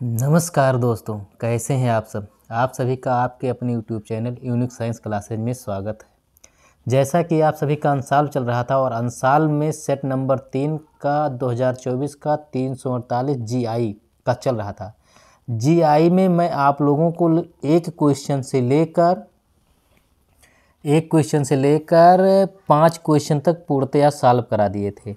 नमस्कार दोस्तों, कैसे हैं आप सब। आप सभी का आपके अपने YouTube channel unique science classes में स्वागत है। जैसा कि आप सभी का अंसाल चल रहा था और अंसाल में सेट नंबर 3 का 2024 का 348 GI का चल रहा था। GI में मैं आप लोगों को एक क्वेश्चन से लेकर 5 क्वेश्चन तक पूर्णतया सॉल्व करा दिए थे।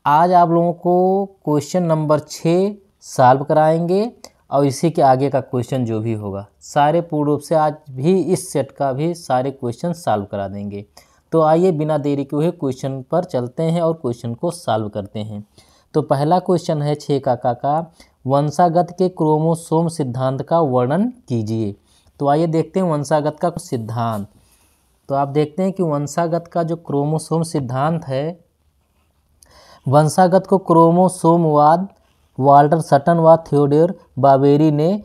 आज आप लोगों को क्वेश्चन नंबर 6 सॉल्व कराएंगे और इसी के आगे का क्वेश्चन जो भी होगा सारे पूर्ण रूप से आज भी इस सेट का भी सारे क्वेश्चन सॉल्व करा देंगे। तो आइए बिना देरी के हुए क्वेश्चन पर चलते हैं और क्वेश्चन को सॉल्व करते हैं। तो पहला क्वेश्चन है 6 का वंशागत के क्रोमोसोम सिद्धांत का वर्णन कीजिए। तो आइए देखते हैं वंशागत का सिद्धांत। तो आप देखते हैं कि वंशागत का जो क्रोमोसोम सिद्धांत है, वंशागत को क्रोमोसोमवाद वाल्टर सटन व थियोडोर बाबेरी ने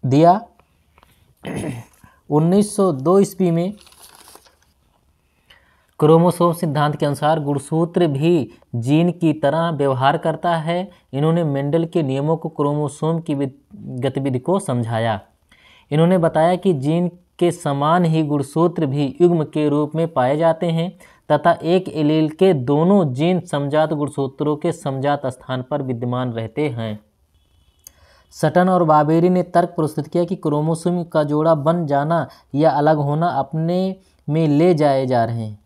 दिया। 1902 ईस्वी में क्रोमोसोम सिद्धांत के अनुसार गुणसूत्र भी जीन की तरह व्यवहार करता है। इन्होंने मेंडल के नियमों को क्रोमोसोम की गतिविधि को समझाया। इन्होंने बताया कि जीन के समान ही गुणसूत्र भी युग्म के रूप में पाए जाते हैं तथा एक एलील के दोनों जीन समजात गुणसूत्रों के समजात स्थान पर विद्यमान रहते हैं। सटन और बाबेरी ने तर्क प्रस्तुत किया कि क्रोमोसोम का जोड़ा बन जाना या अलग होना अपने में ले जाए जा रहे हैं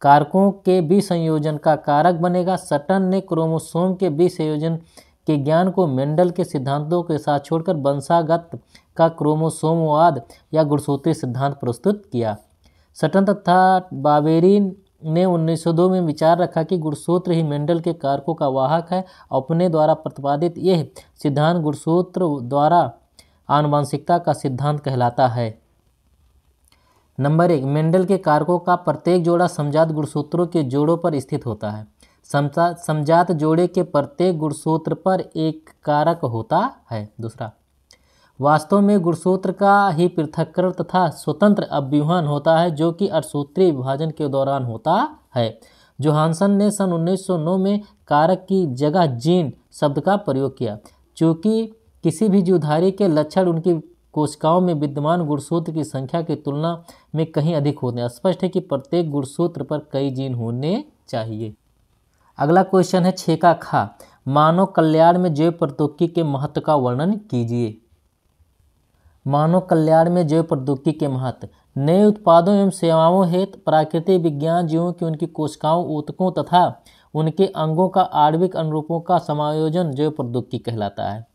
कारकों के विसंयोजन का कारक बनेगा। सटन ने क्रोमोसोम के विसंयोजन के ज्ञान को मेंडल के सिद्धांतों के साथ छोड़कर वंशागत का क्रोमोसोमवाद या गुणसूत्रीय सिद्धांत प्रस्तुत किया। सटन तथा बाबेरी ने 1902 में विचार रखा कि गुणसूत्र ही मेंडल के कारकों का वाहक है। अपने द्वारा प्रतिपादित यह सिद्धांत गुणसूत्र द्वारा आनुवंशिकता का सिद्धांत कहलाता है। नंबर 1, मेंडल के कारकों का प्रत्येक जोड़ा समजात गुणसूत्रों के जोड़ों पर स्थित होता है। समजात जोड़े के प्रत्येक गुणसूत्र पर एक कारक होता है। दूसरा, वास्तव में गुणसूत्र का ही पृथक्करण तथा स्वतंत्र अव्यूहन होता है जो कि अठसूत्रीय विभाजन के दौरान होता है। जोहानसन ने सन 1909 में कारक की जगह जीन शब्द का प्रयोग किया। चूँकि किसी भी जीवधारी के लक्षण उनकी कोशिकाओं में विद्यमान गुणसूत्र की संख्या की तुलना में कहीं अधिक होते हैं। स्पष्ट है कि प्रत्येक गुणसूत्र पर कई जीन होने चाहिए। अगला क्वेश्चन है 6 का मानव कल्याण में जैव प्रौद्योगिकी के महत्व का वर्णन कीजिए। मानव कल्याण में जैव प्रौद्योगिकी के महत्व। नए उत्पादों एवं सेवाओं हेतु प्राकृतिक विज्ञान जीवों की उनकी कोशिकाओं ऊतकों तथा उनके अंगों का आणविक अनुरूपों का समायोजन जैव प्रौद्योगिकी कहलाता है।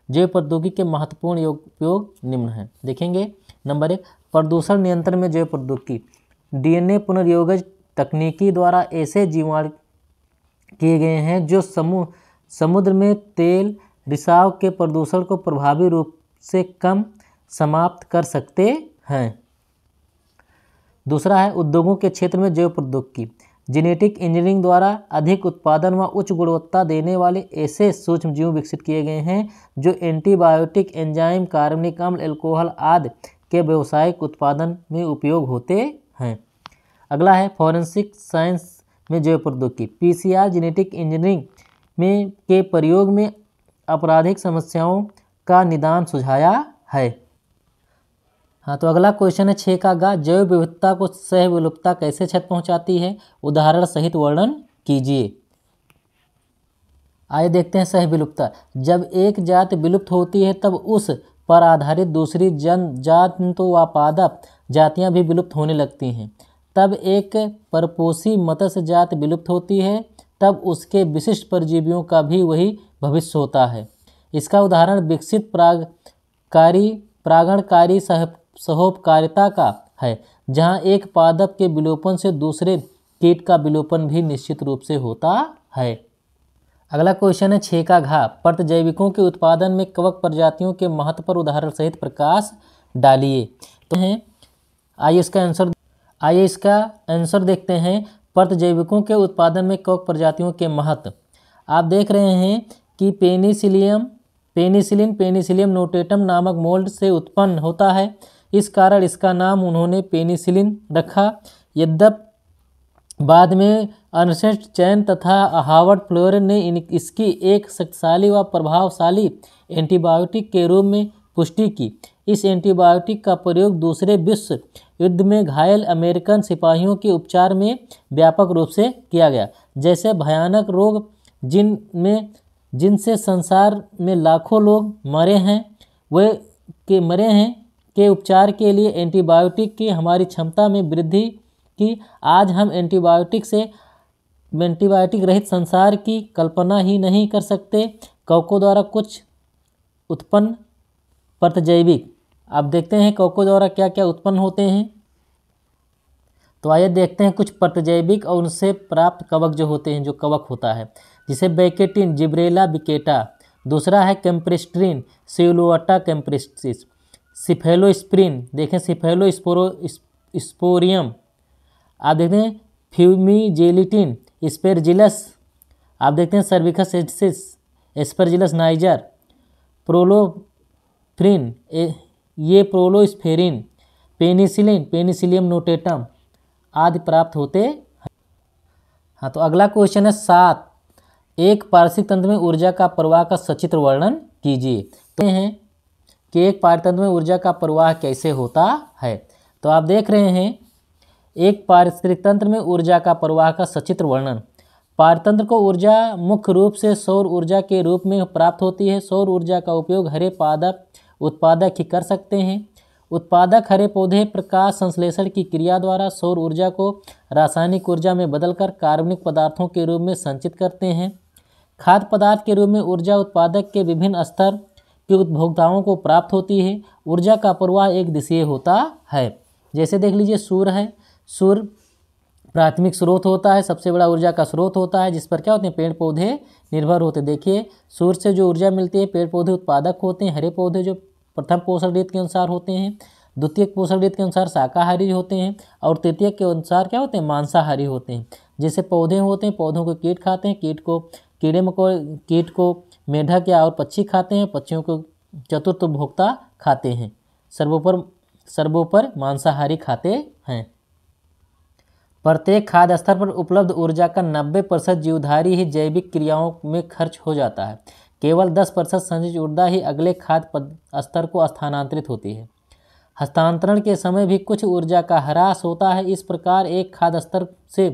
जैव प्रौद्योगिकी के महत्वपूर्ण उपयोग निम्न है, देखेंगे। नंबर 1, प्रदूषण नियंत्रण में जैव प्रौद्योगिकी। DNA पुनर्योगज तकनीकी द्वारा ऐसे जीवाणु किए गए हैं जो समुद्र में तेल रिसाव के प्रदूषण को प्रभावी रूप से कम समाप्त कर सकते हैं। दूसरा है उद्योगों के क्षेत्र में जैव प्रौद्योगिकी। जेनेटिक इंजीनियरिंग द्वारा अधिक उत्पादन व उच्च गुणवत्ता देने वाले ऐसे सूक्ष्म जीव विकसित किए गए हैं जो एंटीबायोटिक, एंजाइम, कार्बनिक अम्ल, एल्कोहल आदि के व्यावसायिक उत्पादन में उपयोग होते हैं। अगला है फॉरेंसिक साइंस में जैव प्रौद्योगिकी। PCR जेनेटिक इंजीनियरिंग में के प्रयोग में आपराधिक समस्याओं का निदान सुझाया है। हाँ, तो अगला क्वेश्चन है 6 का जैव विविधता को सह विलुप्तता कैसे क्षति पहुंचाती है, उदाहरण सहित वर्णन कीजिए। आइए देखते हैं सह विलुप्तता। जब एक जाति विलुप्त होती है तब उस पर आधारित दूसरी जंतु व पादप जातियां भी विलुप्त होने लगती हैं। तब एक परपोषी मत्स्य जाति विलुप्त होती है तब उसके विशिष्ट परजीवियों का भी वही भविष्य होता है। इसका उदाहरण विकसित परागणकारी सहोपकारिता का है, जहां एक पादप के विलोपन से दूसरे कीट का विलोपन भी निश्चित रूप से होता है। अगला क्वेश्चन है 6 का प्रतिजैविकों के उत्पादन में कवक प्रजातियों के महत्व पर उदाहरण सहित प्रकाश डालिए। तो हैं आइए इसका आंसर देखते हैं। प्रतिजैविकों के उत्पादन में कवक प्रजातियों के महत्व। आप देख रहे हैं कि पेनिसिलिन नोटेटम नामक मोल्ड से उत्पन्न होता है। इस कारण इसका नाम उन्होंने पेनिसिलिन रखा। यद्यपि बाद में अर्नेस्ट चैन तथा हावर्ड फ्लोरे ने इसकी एक शक्तिशाली व प्रभावशाली एंटीबायोटिक के रूप में पुष्टि की। इस एंटीबायोटिक का प्रयोग दूसरे विश्व युद्ध में घायल अमेरिकन सिपाहियों के उपचार में व्यापक रूप से किया गया। जैसे भयानक रोग जिनसे संसार में लाखों लोग मरे हैं के उपचार के लिए एंटीबायोटिक की हमारी क्षमता में वृद्धि की। आज हम एंटीबायोटिक रहित संसार की कल्पना ही नहीं कर सकते। कवकों द्वारा कुछ उत्पन्न प्रतिजैविक, अब देखते हैं कवकों द्वारा क्या क्या उत्पन्न होते हैं। तो आइए देखते हैं कुछ प्रतिजैविक और उनसे प्राप्त कवक जो होते हैं, जो कवक होता है, जिसे बैकेटिन, जिब्रेला बिकेटा, दूसरा है कैम्प्रेस्ट्रीन, सिलुआटा कैम्प्रेस्टिस, सिफेलोस्प्रिन, देखें सिफेलोस्पोरियम, आप देखते हैं फ्यूमिजेलिटिन, स्पेरजिलस, आप देखते हैं सर्विकस एसिस, एस्परजिलस नाइजर, प्रोलोफ्रिन, ये प्रोलोस्फेरिन, पेनिसिलिन, पेनिसिलियम नोटेटम आदि प्राप्त होते हैं। हाँ, तो अगला क्वेश्चन है 7, एक पारिस्थितिक तंत्र में ऊर्जा का प्रवाह का सचित्र वर्णन कीजिए। तो हैं कि एक पारितंत्र में ऊर्जा का प्रवाह कैसे होता है। तो आप देख रहे हैं एक पारिस्थितिक तंत्र में ऊर्जा का प्रवाह का सचित्र वर्णन। पारतंत्र को ऊर्जा मुख्य रूप से सौर ऊर्जा के रूप में प्राप्त होती है। सौर ऊर्जा का उपयोग हरे उत्पादक ही कर सकते हैं। उत्पादक हरे पौधे प्रकाश संश्लेषण की क्रिया द्वारा सौर ऊर्जा को रासायनिक ऊर्जा में बदलकर कार्बनिक पदार्थों के रूप में संचित करते हैं। खाद्य पदार्थ के रूप में ऊर्जा उत्पादक के विभिन्न स्तर के उपभोक्ताओं को प्राप्त होती है। ऊर्जा का प्रवाह एक दिशीय होता है। जैसे देख लीजिए सूर्य है, सूर्य प्राथमिक स्रोत होता है, सबसे बड़ा ऊर्जा का स्रोत होता है, जिस पर क्या होते हैं पेड़ पौधे निर्भर होते हैं। देखिए सूर्य से जो ऊर्जा मिलती है, पेड़ पौधे उत्पादक होते हैं। हरे पौधे जो प्रथम पोषण रीत के अनुसार होते हैं, द्वितीयक पोषण रीत के अनुसार शाकाहारी होते हैं, और तृतीयक के अनुसार क्या होते हैं मांसाहारी होते हैं। जैसे पौधे होते हैं, पौधों को कीट खाते हैं, कीट को मेढक या और पक्षी खाते हैं, पक्षियों को चतुर्थ उपभोक्ता खाते हैं। सर्वोपर मांसाहारी खाते हैं। प्रत्येक खाद्य स्तर पर उपलब्ध ऊर्जा का 90% जीवधारी ही जैविक क्रियाओं में खर्च हो जाता है। केवल 10% संचित ऊर्जा ही अगले खाद्य स्तर को स्थानांतरित होती है। हस्तांतरण के समय भी कुछ ऊर्जा का ह्रास होता है। इस प्रकार एक खाद्य स्तर से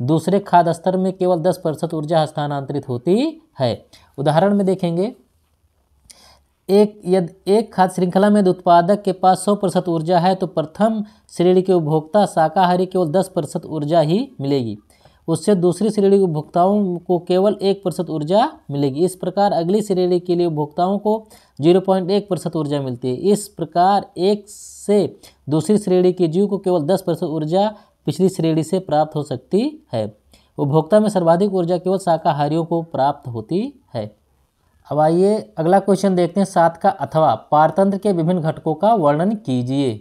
दूसरे खाद्य स्तर में केवल 10% ऊर्जा हस्तांतरित होती है। उदाहरण में देखेंगे, एक खाद्य श्रृंखला में उत्पादक के पास 100% ऊर्जा है तो प्रथम श्रेणी के उपभोक्ता शाकाहारी केवल 10% ऊर्जा ही मिलेगी। उससे दूसरी श्रेणी के उपभोक्ताओं को केवल 1% ऊर्जा मिलेगी। इस प्रकार अगली श्रेणी के लिए उपभोक्ताओं को 0.1% ऊर्जा मिलती है। इस प्रकार एक से दूसरी श्रेणी के जीव को केवल 10% ऊर्जा पिछली श्रेणी से प्राप्त हो सकती है। उपभोक्ता में सर्वाधिक ऊर्जा केवल शाकाहारियों को प्राप्त होती है। अब आइए अगला क्वेश्चन देखते हैं 7 का, अथवा पारतंत्र के विभिन्न घटकों का वर्णन कीजिए।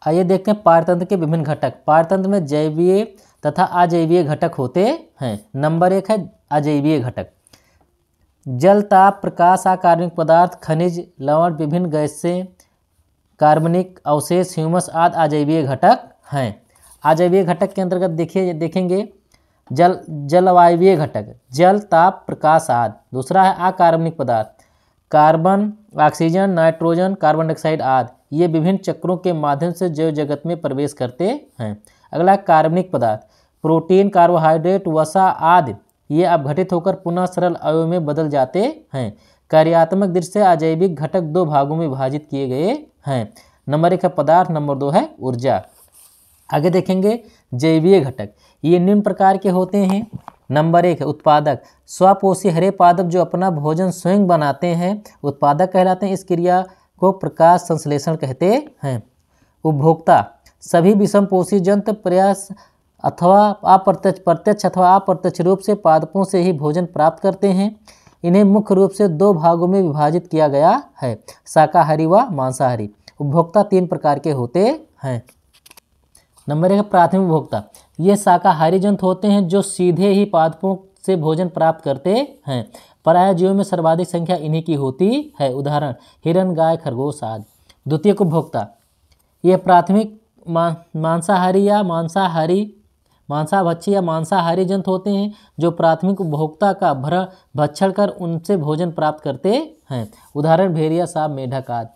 आइए देखते हैं पारतंत्र के विभिन्न घटक। पारतंत्र में जैवीय तथा अजैवीय घटक होते हैं। नंबर 1 है अजैवीय घटक। जल, ताप, प्रकाश, अकार्बनिक पदार्थ, खनिज, लवण, विभिन्न गैसें, कार्बनिक अवशेष, ह्यूमस आदि अजैवीय घटक हैं। अजैवीय घटक के अंतर्गत देखेंगे जलवायवीय घटक, जल, ताप, प्रकाश आदि। दूसरा है अकार्बनिक पदार्थ, carbon, oxygen, nitrogen, carbon dioxide आदि। ये विभिन्न चक्रों के माध्यम से जैव जगत में प्रवेश करते हैं। अगला कार्बनिक पदार्थ, प्रोटीन, कार्बोहाइड्रेट, वसा आदि। ये अपघटित होकर पुनः सरल अवयव में बदल जाते हैं। कार्यात्मक दृष्टि से अजैविक घटक 2 भागों में विभाजित किए गए हैं। नंबर 1 है पदार्थ, नंबर 2 है ऊर्जा। आगे देखेंगे जैवीय घटक। ये निम्न प्रकार के होते हैं। नंबर 1 है उत्पादक, स्वपोषी हरे पादप जो अपना भोजन स्वयं बनाते हैं उत्पादक कहलाते हैं। इस क्रिया को प्रकाश संश्लेषण कहते हैं। उपभोक्ता, सभी विषमपोषी जंतु प्रत्यक्ष अथवा अप्रत्यक्ष रूप से पादपों से ही भोजन प्राप्त करते हैं। इन्हें मुख्य रूप से 2 भागों में विभाजित किया गया है, शाकाहारी व मांसाहारी। उपभोक्ता 3 प्रकार के होते हैं। नंबर 1 प्राथमिक उपभोक्ता। ये शाकाहारी जंतु होते हैं जो सीधे ही पादपों से भोजन प्राप्त करते हैं। प्रायः जीवों में सर्वाधिक संख्या इन्हीं की होती है। उदाहरण हिरण, गाय, खरगोश आदि। द्वितीयक उपभोक्ता, ये प्राथमिक मांसाहारी या मांसाहारी मांसाभक्षी या मांसाहारी जंतु होते हैं जो प्राथमिक उपभोक्ता का भक्षण कर उनसे भोजन प्राप्त करते हैं। उदाहरण भेड़िया, सांप, मेढक आदि।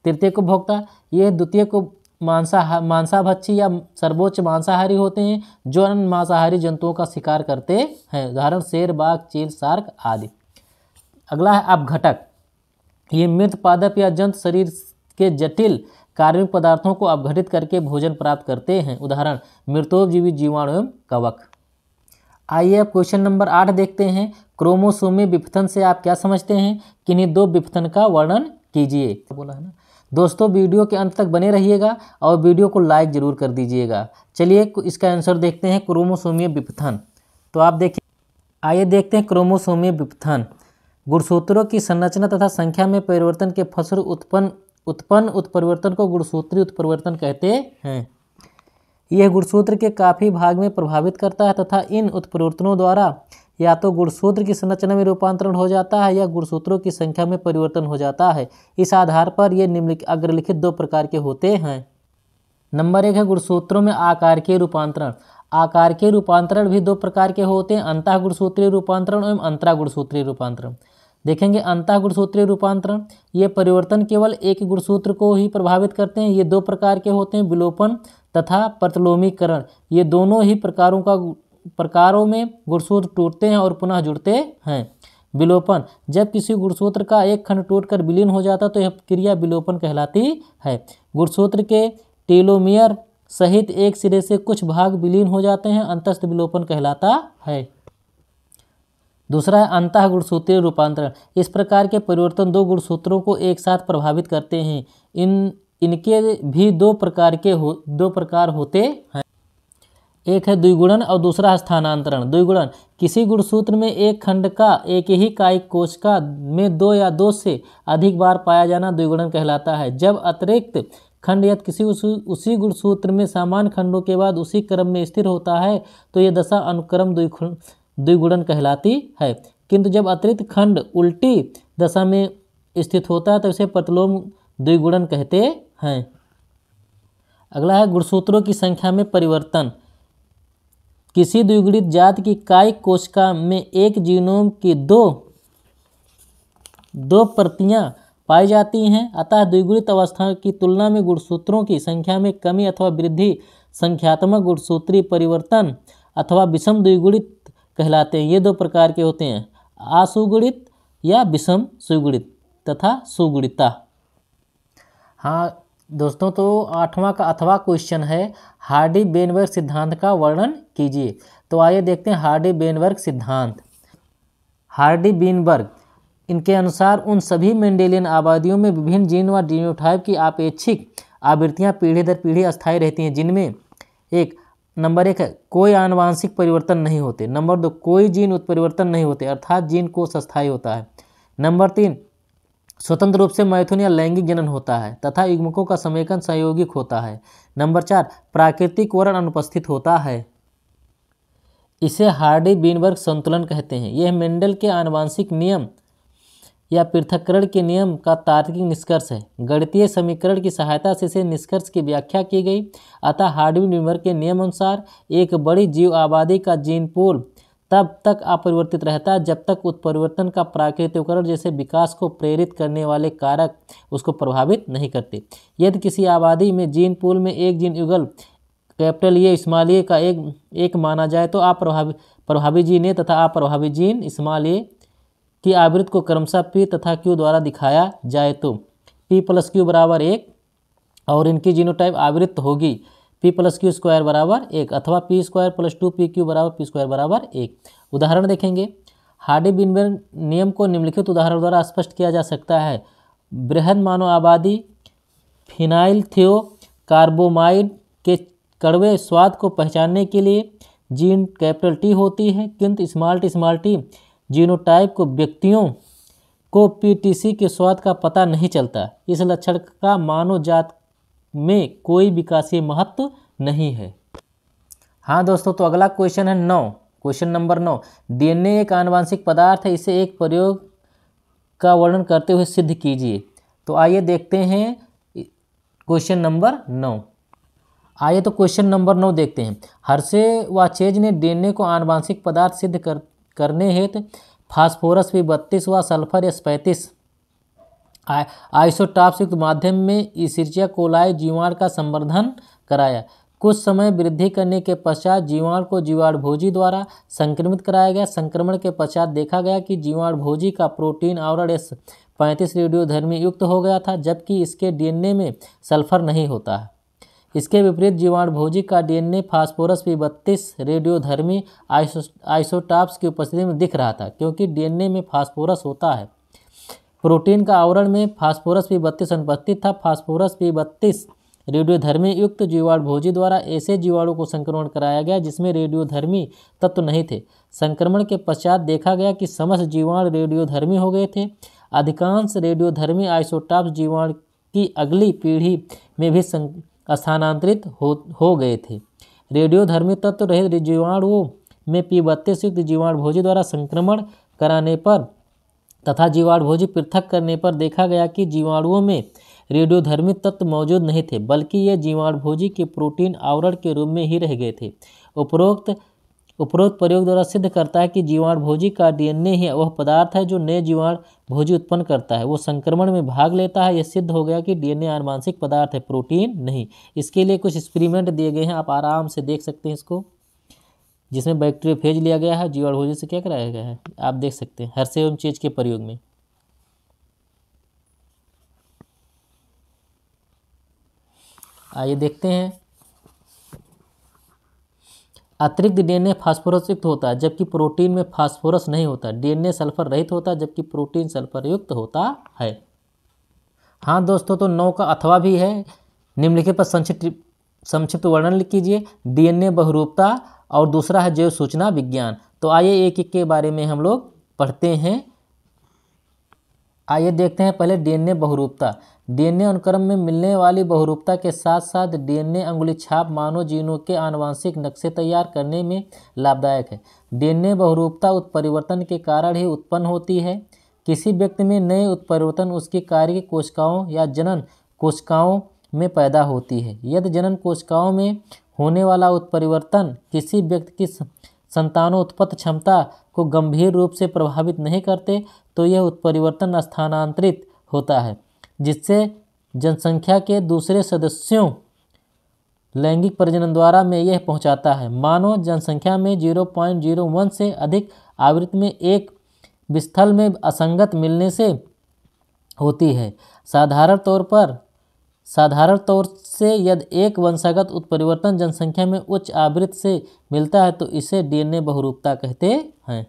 तृतीयक उपभोक्ता ये द्वितीयक मांसाभक्षी या सर्वोच्च मांसाहारी होते हैं जो अन्य मांसाहारी जंतुओं का शिकार करते हैं। उदाहरण शेर, बाघ, चील, शार्क आदि। अगला है अपघटक। ये मृत पादप या जंतु शरीर के जटिल कार्बनिक पदार्थों को अपघटित करके भोजन प्राप्त करते हैं। उदाहरण मृतोपजीवी जीवाणु एवं कवक। आइए अब क्वेश्चन नंबर 8 देखते हैं। क्रोमोसोमी विपथन से आप क्या समझते हैं? किन्हीं दो विपथन का वर्णन कीजिए। बोला है ना दोस्तों, वीडियो के अंत तक बने रहिएगा और वीडियो को लाइक जरूर कर दीजिएगा। चलिए इसका आंसर देखते हैं, क्रोमोसोमीय विपथन। तो आप देखिए, आइए देखते हैं क्रोमोसोमीय विपथन। गुणसूत्रों की संरचना तथा संख्या में परिवर्तन के फलस्वरूप उत्पन्न उत्परिवर्तन को गुणसूत्रीय उत्परिवर्तन कहते हैं। यह गुणसूत्र के काफ़ी भाग में प्रभावित करता है तथा इन उत्परिवर्तनों द्वारा या तो गुणसूत्र की संरचना में रूपांतरण हो जाता है या गुणसूत्रों की संख्या में परिवर्तन हो जाता है। इस आधार पर ये अग्रलिखित दो प्रकार के होते हैं। नंबर 1 है गुणसूत्रों में आकार के रूपांतरण। आकार के रूपांतरण भी दो प्रकार के होते हैं, अंतः गुणसूत्रीय रूपांतरण एवं अंतरा गुणसूत्रीय रूपांतरण। देखेंगे अंतः गुणसूत्रीय रूपांतरण, ये परिवर्तन केवल एक गुणसूत्र को ही प्रभावित करते हैं। ये दो प्रकार के होते हैं, विलोपन तथा प्रतिलोमीकरण। ये दोनों ही प्रकारों में गुणसूत्र टूटते हैं और पुनः जुड़ते हैं। विलोपन, जब किसी गुणसूत्र का एक खंड टूटकर विलीन हो जाता है तो यह क्रिया विलोपन कहलाती है। गुणसूत्र के टेलोमियर सहित एक सिरे से कुछ भाग विलीन हो जाते हैं, अंतस्थ विलोपन कहलाता है। दूसरा है अंतः गुणसूत्रीय रूपांतरण। इस प्रकार के परिवर्तन दो गुणसूत्रों को एक साथ प्रभावित करते हैं। इनके भी दो प्रकार होते हैं। एक है द्विगुणन और दूसरा है स्थानांतरण। द्विगुणन, किसी गुणसूत्र में एक खंड का एक ही कायिक कोशिका में दो या दो से अधिक बार पाया जाना द्विगुणन कहलाता है। जब अतिरिक्त खंड यदि किसी उसी गुणसूत्र में समान खंडों के बाद उसी क्रम में स्थिर होता है तो यह दशा अनुक्रम द्विगुणन कहलाती है। किंतु जब अतिरिक्त खंड उल्टी दशा में स्थित होता है तो इसे प्रतिलोम द्विगुणन कहते हैं। अगला है गुणसूत्रों की संख्या में परिवर्तन। किसी द्विगुणित जाति की कायिक कोशिका में एक जीनोम की दो प्रतियां पाई जाती हैं, अतः द्विगुणित अवस्था की तुलना में गुणसूत्रों की संख्या में कमी अथवा वृद्धि संख्यात्मक गुणसूत्रीय परिवर्तन अथवा विषम द्विगुणित कहलाते हैं। ये दो प्रकार के होते हैं, असुगुणित या विषम सुगुणित तथा सुगुणिता। हाँ दोस्तों, तो 8वां का अथवा क्वेश्चन है, हार्डी-बेनबर्ग सिद्धांत का वर्णन कीजिए। तो आइए देखते हैं हार्डी-बेनबर्ग सिद्धांत। हार्डी-बेनबर्ग इनके अनुसार उन सभी मेंडेलियन आबादियों में विभिन्न जीन व जीनोटाइप की आपेक्षिक आवृत्तियां पीढ़ी दर पीढ़ी अस्थायी रहती हैं, जिनमें नंबर 1 है कोई आनुवांशिक परिवर्तन नहीं होते। नंबर 2 कोई जीन उत्परिवर्तन नहीं होते अर्थात जीन कोष अस्थायी होता है। नंबर 3 स्वतंत्र रूप से मैथुन या लैंगिक जनन होता है तथा युग्मकों का समेकन संयोगिक होता है। नंबर 4 प्राकृतिक वर्ण अनुपस्थित होता है। इसे हार्डी-बेनबर्ग संतुलन कहते हैं। यह मेंडल के आनुवांशिक नियम या पृथक्करण के नियम का तार्किक निष्कर्ष है। गणितीय समीकरण की सहायता से इसे निष्कर्ष की व्याख्या की गई। अतः हार्डी-बेनबर्ग के नियम अनुसार एक बड़ी जीव आबादी का जीन पूल तब तक अपरिवर्तित रहता है जब तक उत्परिवर्तन का प्राकृतिकरण जैसे विकास को प्रेरित करने वाले कारक उसको प्रभावित नहीं करते। यदि किसी आबादी में जीन पूल में एक जीन युगल कैपिटल ए स्मॉल ए का एक माना जाए तो प्रभावी जीन ए तथा अप्रभावी जीन स्मॉल ए की आवृत्ति को क्रमशः P तथा Q द्वारा दिखाया जाए तो P + Q = 1 और इनकी जीनोटाइप आवृत्त होगी P + Q² = 1 अथवा P² + 2PQ = P² = 1। उदाहरण देखेंगे। हार्डी-बेनबर्ग नियम को निम्नलिखित उदाहरण द्वारा स्पष्ट किया जा सकता है। बृहद मानव आबादी फिनाइल थियोकार्बोमाइड के कड़वे स्वाद को पहचानने के लिए जीन T होती है, किंतु t जीनोटाइप को व्यक्तियों को PTC के स्वाद का पता नहीं चलता। इस लक्षण का मानव जात में कोई विकासीय महत्व नहीं है। हाँ दोस्तों, तो अगला क्वेश्चन है 9, क्वेश्चन नंबर 9। DNA एक आनुवांशिक पदार्थ है, इसे एक प्रयोग का वर्णन करते हुए सिद्ध कीजिए। तो आइए देखते हैं क्वेश्चन नंबर 9। आइए तो क्वेश्चन नंबर 9 देखते हैं। हर्षे ने डीएनए को आनुवांशिक पदार्थ सिद्ध करने हेतु फास्फोरस P32 व सल्फर S35 आइसोटॉप्स युक्त माध्यम में इशरिचिया कोलाई जीवाणु का संवर्धन कराया। कुछ समय वृद्धि करने के पश्चात जीवाणु को जीवाणुभोजी द्वारा संक्रमित कराया गया। संक्रमण के पश्चात देखा गया कि जीवाणुभोजी का प्रोटीन आवरण S35 रेडियोधर्मी युक्त हो गया था, जबकि इसके डीएनए में सल्फर नहीं होता है। इसके विपरीत जीवाणुभोजी का डीएनए फास्फोरस P32 रेडियोधर्मी आइसोटॉप्स की उपस्थिति में दिख रहा था, क्योंकि डीएनए में फास्फोरस होता है। प्रोटीन का आवरण में फास्फोरस P32 अनुपस्थित था। फास्फोरस P32 रेडियोधर्मी युक्त जीवाणुभोजी द्वारा ऐसे जीवाणु को संक्रमण कराया गया जिसमें रेडियोधर्मी तत्व नहीं थे। संक्रमण के पश्चात देखा गया कि समस्त जीवाणु रेडियोधर्मी हो गए थे। अधिकांश रेडियोधर्मी आइसोटॉप्स जीवाणु की अगली पीढ़ी में भी स्थानांतरित हो गए थे। रेडियोधर्मी तत्व रहित जीवाणुओं में P32 युक्त जीवाणुभोजी द्वारा संक्रमण कराने पर तथा जीवाणुभोजी पृथक करने पर देखा गया कि जीवाणुओं में रेडियोधर्मी तत्व मौजूद नहीं थे, बल्कि ये जीवाणुभोजी के प्रोटीन आवरण के रूप में ही रह गए थे। उपरोक्त प्रयोग द्वारा सिद्ध करता है कि जीवाणुभोजी का डीएनए ही वह पदार्थ है जो नए जीवाणुभोजी उत्पन्न करता है। वो संक्रमण में भाग लेता है। यह सिद्ध हो गया कि डीएनए आनुवांशिक पदार्थ है, प्रोटीन नहीं। इसके लिए कुछ एक्सपेरिमेंट दिए गए हैं, आप आराम से देख सकते हैं इसको, जिसमें बैक्टीरियोफेज लिया गया है, जीवाणुभोजी से क्या कराया गया है, आप देख सकते हैं हर्षे एवं चेज के प्रयोग में। आइए देखते हैं। अतिरिक्त डीएनए फास्फोरस युक्त होता है, जबकि प्रोटीन में फास्फोरस नहीं होता। डीएनए सल्फर रहित होता है, जबकि प्रोटीन सल्फर युक्त होता है। हाँ दोस्तों, तो 9 का अथवा भी है। निम्नलिखित पर संक्षिप्त वर्णन कीजिए। डीएनए बहुरूपता और दूसरा है जैव सूचना विज्ञान। तो आइए एक एक के बारे में हम लोग पढ़ते हैं। आइए देखते हैं पहले डीएनए बहुरूपता। डीएनए अनुक्रम में मिलने वाली बहुरूपता के साथ साथ डीएनए अंगुली छाप मानव जीनों के आनुवंशिक नक्शे तैयार करने में लाभदायक है। डीएनए बहुरूपता उत्परिवर्तन के कारण ही उत्पन्न होती है। किसी व्यक्ति में नए उत्परिवर्तन उसकी कार्य कोशिकाओं या जनन कोशिकाओं में पैदा होती है। यदि जनन कोशिकाओं में होने वाला उत्परिवर्तन किसी व्यक्ति की संतानोत्पत्ति क्षमता को गंभीर रूप से प्रभावित नहीं करते, तो यह उत्परिवर्तन स्थानांतरित होता है, जिससे जनसंख्या के दूसरे सदस्यों लैंगिक प्रजनन द्वारा में यह पहुंचाता है। मानव जनसंख्या में 0.01 से अधिक आवृत्ति में एक विस्थल में असंगत मिलने से होती है। साधारण तौर से यदि एक वंशागत उत्परिवर्तन जनसंख्या में उच्च आवृत्ति से मिलता है तो इसे डीएनए बहुरूपता कहते हैं।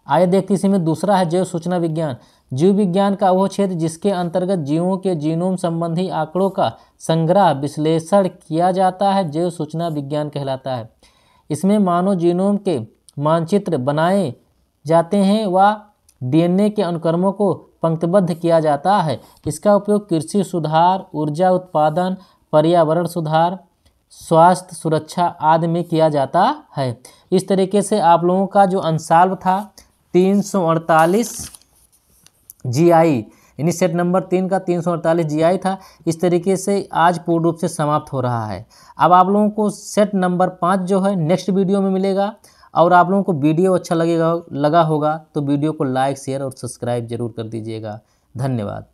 आइए देखते इसी में दूसरा है जैव सूचना विज्ञान। जीव विज्ञान का वह क्षेत्र जिसके अंतर्गत जीवों के जीनोम संबंधी आंकड़ों का संग्रह विश्लेषण किया जाता है, जैव सूचना विज्ञान कहलाता है। इसमें मानव जीनोम के मानचित्र बनाए जाते हैं व डीएनए के अनुक्रमों को पंक्तिबद्ध किया जाता है। इसका उपयोग कृषि सुधार, ऊर्जा उत्पादन, पर्यावरण सुधार, स्वास्थ्य सुरक्षा आदि में किया जाता है। इस तरीके से आप लोगों का जो अंशाल्व था 348 जीआई, यानी सेट नंबर 3 का 348 जीआई था। इस तरीके से आज पूर्ण रूप से समाप्त हो रहा है। अब आप लोगों को सेट नंबर 5 जो है नेक्स्ट वीडियो में मिलेगा। और आप लोगों को वीडियो अच्छा लगा होगा तो वीडियो को लाइक, शेयर और सब्सक्राइब जरूर कर दीजिएगा। धन्यवाद।